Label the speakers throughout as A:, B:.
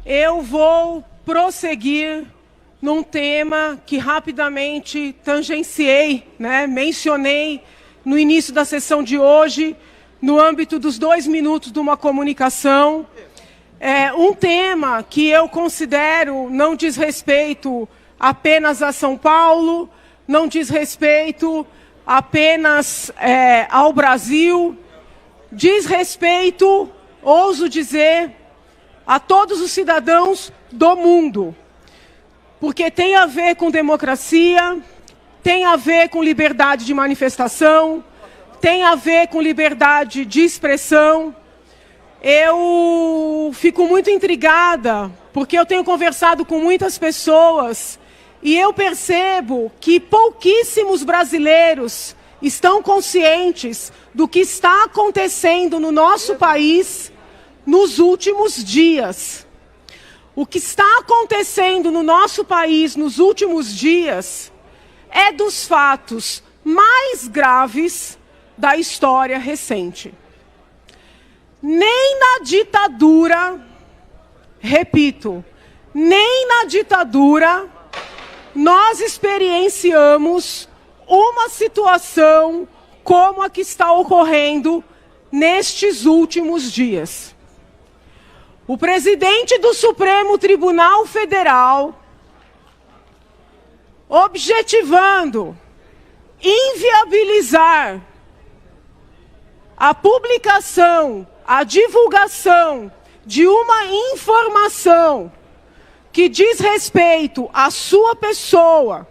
A: Eu vou prosseguir num tema que rapidamente tangenciei, mencionei no início da sessão de hoje, no âmbito dos 2 minutos de uma comunicação. É um tema que eu considero não diz respeito apenas a São Paulo, não diz respeito apenas ao Brasil, diz respeito, ouso dizer, a todos os cidadãos do mundo. Porque tem a ver com democracia, tem a ver com liberdade de manifestação, tem a ver com liberdade de expressão. Eu fico muito intrigada, porque eu tenho conversado com muitas pessoas e eu percebo que pouquíssimos brasileiros estão conscientes do que está acontecendo no nosso país nos últimos dias. O que está acontecendo no nosso país nos últimos dias é dos fatos mais graves da história recente. Nem na ditadura, repito, nem na ditadura nós experienciamos uma situação como a que está ocorrendo nestes últimos dias. O presidente do Supremo Tribunal Federal, objetivando inviabilizar a publicação, a divulgação de uma informação que diz respeito à sua pessoa,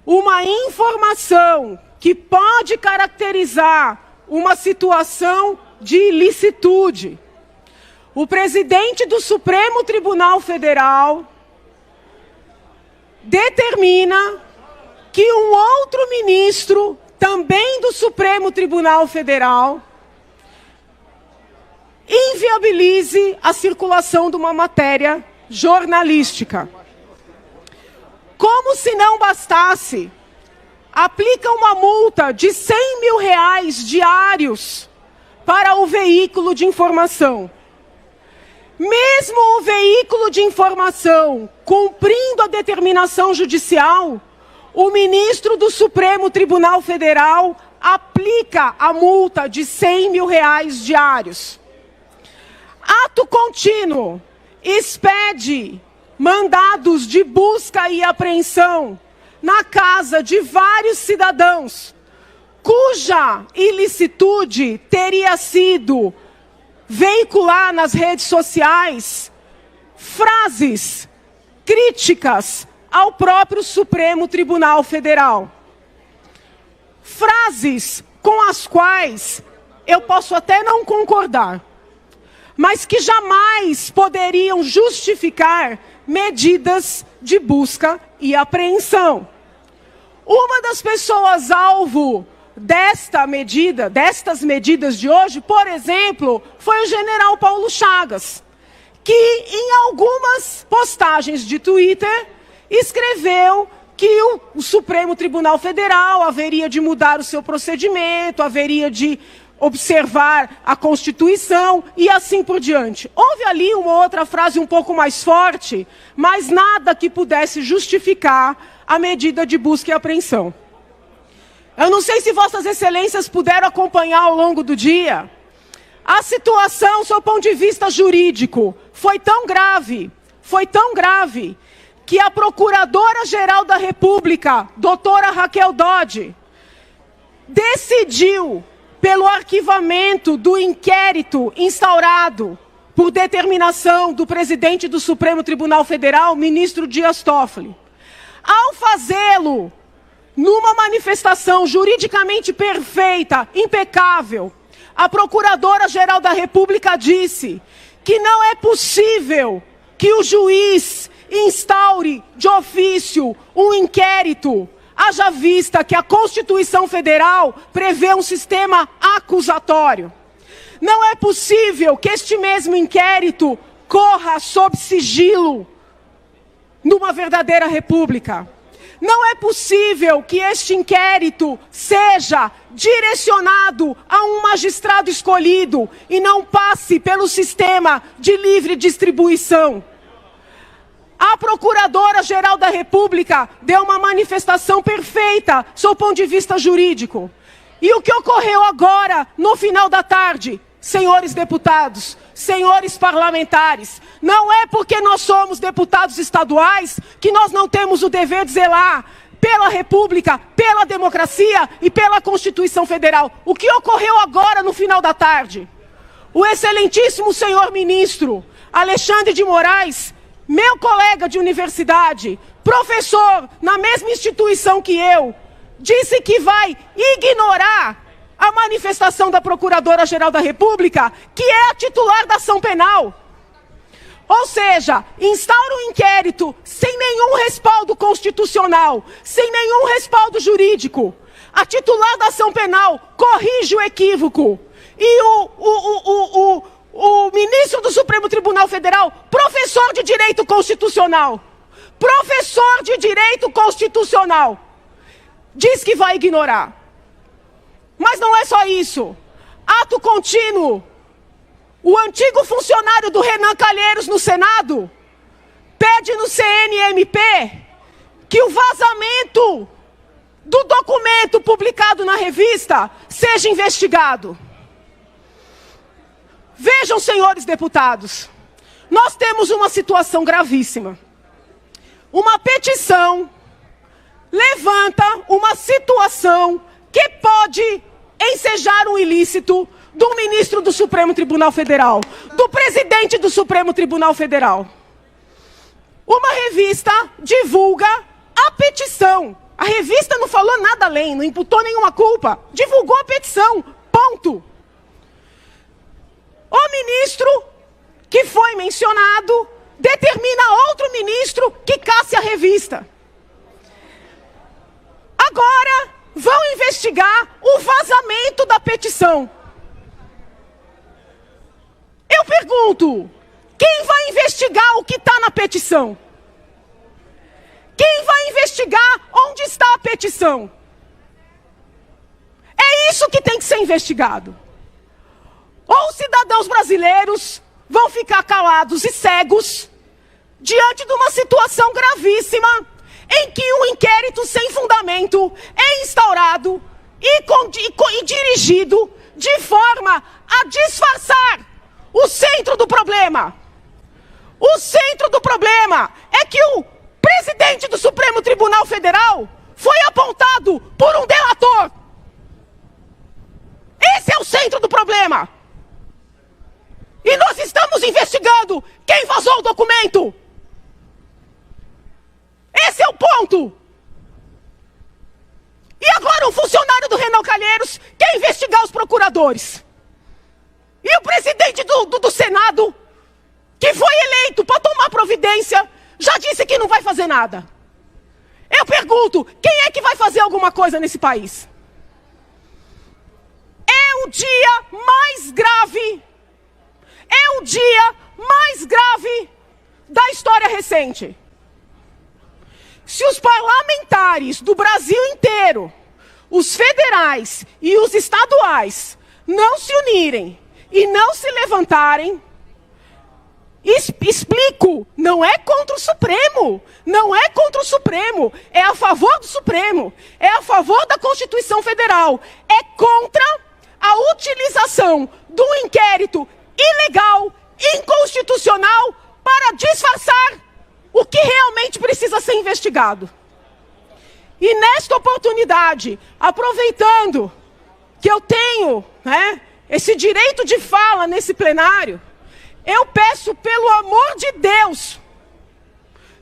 A: uma informação que pode caracterizar uma situação de ilicitude. O presidente do Supremo Tribunal Federal determina que um outro ministro, também do Supremo Tribunal Federal, inviabilize a circulação de uma matéria jornalística. Como se não bastasse, aplica uma multa de R$100 mil diários para o veículo de informação. Mesmo o veículo de informação cumprindo a determinação judicial, o ministro do Supremo Tribunal Federal aplica a multa de R$100 mil diários. Ato contínuo, expede mandados de busca e apreensão na casa de vários cidadãos, cuja ilicitude teria sido veicular nas redes sociais frases críticas ao próprio Supremo Tribunal Federal. Frases com as quais eu posso até não concordar, mas que jamais poderiam justificar medidas de busca e apreensão. Uma das pessoas alvo destas medidas de hoje, por exemplo, foi o general Paulo Chagas, que em algumas postagens de Twitter escreveu que o Supremo Tribunal Federal haveria de mudar o seu procedimento, haveria de observar a Constituição e assim por diante. Houve ali uma outra frase um pouco mais forte, mas nada que pudesse justificar a medida de busca e apreensão. Eu não sei se Vossas Excelências puderam acompanhar ao longo do dia. A situação, sob o ponto de vista jurídico, foi tão grave, que a Procuradora-Geral da República, doutora Raquel Dodge, decidiu, pelo arquivamento do inquérito instaurado por determinação do presidente do Supremo Tribunal Federal, ministro Dias Toffoli. Ao fazê-lo, numa manifestação juridicamente perfeita, impecável, a Procuradora-Geral da República disse que não é possível que o juiz instaure de ofício um inquérito, haja vista que a Constituição Federal prevê um sistema acusatório. Não é possível que este mesmo inquérito corra sob sigilo numa verdadeira república. Não é possível que este inquérito seja direcionado a um magistrado escolhido e não passe pelo sistema de livre distribuição. A Procuradora-Geral da República deu uma manifestação perfeita, sob o ponto de vista jurídico. E o que ocorreu agora, no final da tarde, senhores deputados, senhores parlamentares, não é porque nós somos deputados estaduais que nós não temos o dever de zelar pela República, pela democracia e pela Constituição Federal. O que ocorreu agora, no final da tarde? O excelentíssimo senhor ministro Alexandre de Moraes, meu colega de universidade, professor na mesma instituição que eu, disse que vai ignorar a manifestação da Procuradora-Geral da República, que é a titular da ação penal. Ou seja, instaura um inquérito sem nenhum respaldo constitucional, sem nenhum respaldo jurídico. A titular da ação penal corrige o equívoco. E o ministro do Supremo Tribunal Federal, professor de Direito Constitucional, diz que vai ignorar. Mas não é só isso. Ato contínuo. O antigo funcionário do Renan Calheiros no Senado pede no CNMP que o vazamento do documento publicado na revista seja investigado. Vejam, senhores deputados, nós temos uma situação gravíssima. Uma petição levanta uma situação que pode ensejar um ilícito do ministro do Supremo Tribunal Federal, do presidente do Supremo Tribunal Federal. Uma revista divulga a petição. A revista não falou nada além, não imputou nenhuma culpa. Divulgou a petição, ponto. O ministro que foi mencionado determina outro ministro que casse a revista. Agora vão investigar o vazamento da petição. Eu pergunto, quem vai investigar o que está na petição? Quem vai investigar onde está a petição? É isso que tem que ser investigado. Ou os cidadãos brasileiros vão ficar calados e cegos diante de uma situação gravíssima em que um inquérito sem fundamento é instaurado e dirigido de forma a disfarçar o centro do problema. O centro do problema é que o presidente do Supremo Tribunal Federal foi apontado por um delator. Esse é o centro do problema. E nós estamos investigando quem vazou o documento. Esse é o ponto. E agora um funcionário do Renan Calheiros quer investigar os procuradores. E o presidente do Senado, que foi eleito para tomar providência, já disse que não vai fazer nada. Eu pergunto, quem é que vai fazer alguma coisa nesse país? É o dia mais grave, da história recente. Se os parlamentares do Brasil inteiro, os federais e os estaduais, não se unirem e não se levantarem, explico, não é contra o Supremo, não é contra o Supremo, é a favor do Supremo, é a favor da Constituição Federal, é contra a utilização do inquérito ilegal, inconstitucional, para disfarçar o que realmente precisa ser investigado. E nesta oportunidade, aproveitando que eu tenho, esse direito de fala nesse plenário, eu peço, pelo amor de Deus,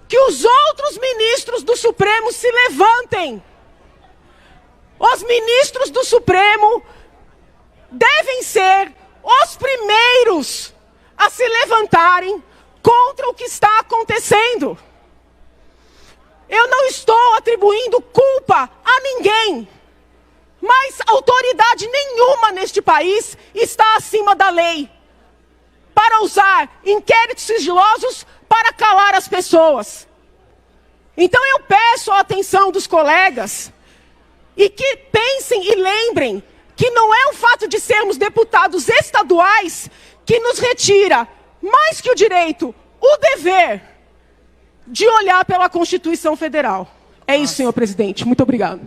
A: que os outros ministros do Supremo se levantem. Os ministros do Supremo devem ser os primeiros a se levantarem contra o que está acontecendo. Eu não estou atribuindo culpa a ninguém, mas autoridade nenhuma neste país está acima da lei para usar inquéritos sigilosos para calar as pessoas. Então eu peço a atenção dos colegas e que pensem e lembrem que não é o fato de sermos deputados estaduais que nos retira, mais que o direito, o dever de olhar pela Constituição Federal. É isso, senhor presidente. Muito obrigado.